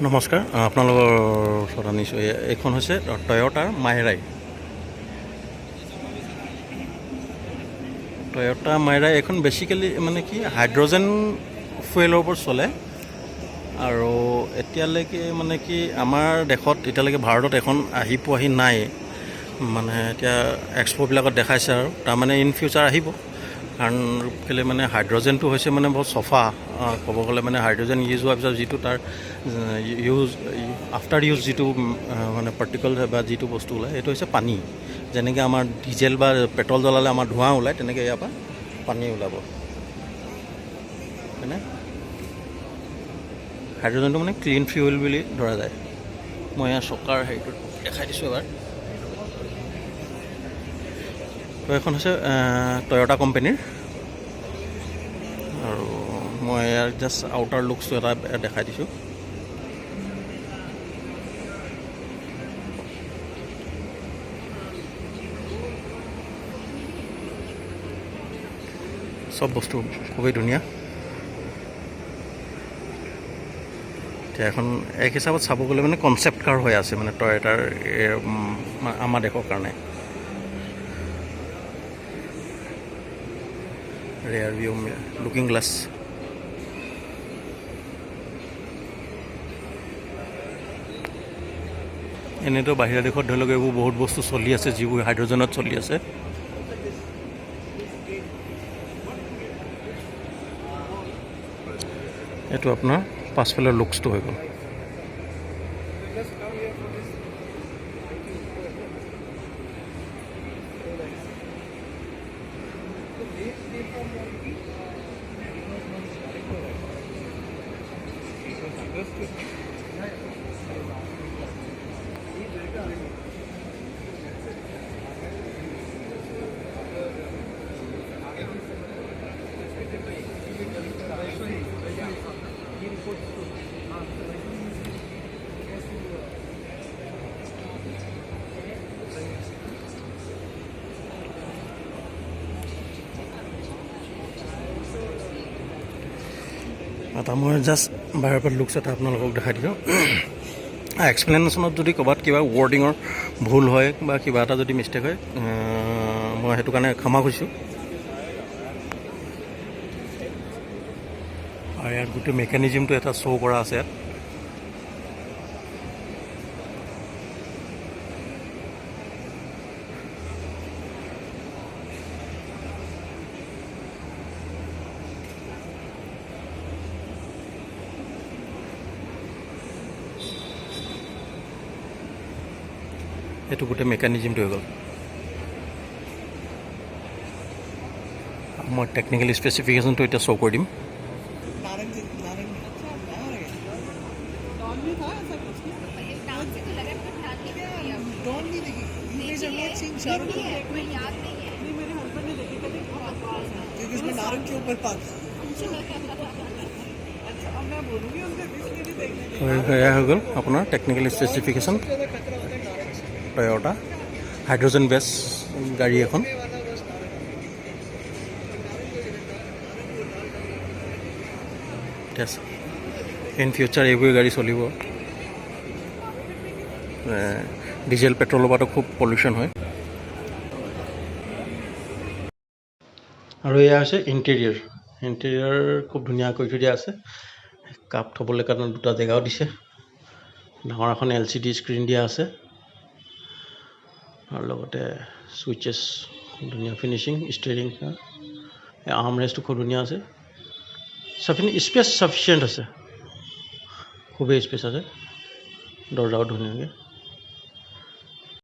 নমস্কাৰ আপোনালোকৰ ওচৰত আনিছোঁ এইখন হৈছে টয়টাৰ মাইৰাই এইখন বেছিকেলি মানে কি হাইড্ৰজেন ফুয়েলৰ ওপৰত চলে আৰু এতিয়ালৈকে মানে কি আমাৰ দেশত এতিয়ালৈকে ভাৰতত এখন আহি পোৱাহি নাই মানে এতিয়া এক্সপ'বিলাকত দেখাইছে আৰু তাৰমানে ইন ফিউচাৰ আহিব কাৰণ কেলৈ মানে হাইড্ৰজেনটো হৈছে মানে বহুত চফা ক'ব গ'লে মানে হাইড্ৰজেন ইউজ হোৱাৰ পিছত যিটো তাৰ আফটাৰ ইউজ যিটো মানে পাৰ্টিকল বা যিটো বস্তু ওলায় সেইটো হৈছে পানী যেনেকৈ আমাৰ ডিজেল বা পেট্ৰল জ্বলালে আমাৰ ধোঁৱা ওলায় তেনেকৈ ইয়াৰ পৰা পানী ওলাব হয়নে হাইড্ৰজেনটো মানে ক্লিন ফিউল বুলি ধৰা যায় মই ইয়াৰ চকাৰ হেৰিটো দেখাই দিছোঁ এবাৰ তো এখন হৈছে টয়টা কোম্পানীৰ আৰু মই ইয়াৰ জাষ্ট আউটাৰ লুকছটো এটা দেখাই দিছোঁ চব বস্তু খুবেই ধুনীয়া এতিয়া এখন এক হিচাপত চাব গ'লে মানে কনচেপ্ট কাৰ হৈ আছে মানে টয়টাৰ আমাৰ দেশৰ কাৰণে ৰেয়াৰ ভিউ লুকিং গ্লাছ এনেইতো বাহিৰা দেশত ধৰি লওক এইবোৰ বহুত বস্তু চলি আছে যিবোৰ হাইড্ৰজেনত চলি আছে এইটো আপোনাৰ পাছফালৰ লুকছটো হৈ গ'ল এটা মই জাষ্ট বাহিৰৰ পৰা লুকছ এটা আপোনালোকক দেখাই দিলোঁ এক্সপ্লেনেশ্যনত যদি ক'ৰবাত কিবা ৱৰ্ডিঙৰ ভুল হয় বা কিবা এটা যদি মিষ্টেক হয় মই সেইটো কাৰণে ক্ষমা কৰিছোঁ আৰু ইয়াত গোটেই মেকানিজিমটো এটা শ্ব' কৰা আছে ইয়াত এইটো গোটেই মেকানিজিমটো হৈ গ'ল মই টেকনিকেল স্পেচিফিকেশ্যনটো এতিয়া শ্ব' কৰি দিম এয়া হৈ গ'ল আপোনাৰ টেকনিকেল স্পেচিফিকেশ্যন টয়টা হাইড্ৰজেন বেছ গাড়ী এখন ঠিক আছে ইন ফিউচাৰ এইবোৰ গাড়ী চলিব ডিজেল পেট্ৰলৰ পৰাতো খুব পলিউশ্যন হয় আৰু এয়া হৈছে ইণ্টেৰিয়ৰ খুব ধুনীয়া কৰি থৈ দিয়া আছে কাপ থ'বলৈ কাৰণে দুটা জেগাও দিছে ডাঙৰ এখন LCD স্ক্ৰীণ দিয়া আছে আৰু লগতে ছুইচেছ ধুনীয়া ফিনিচিং ষ্টিয়াৰিং আৰ্ম ৰেষ্টটো খুব ধুনীয়া আছে স্পেচ চাফিচিয়েণ্ট আছে খুবেই স্পেচ আছে দৰ্জাও ধুনীয়াকৈ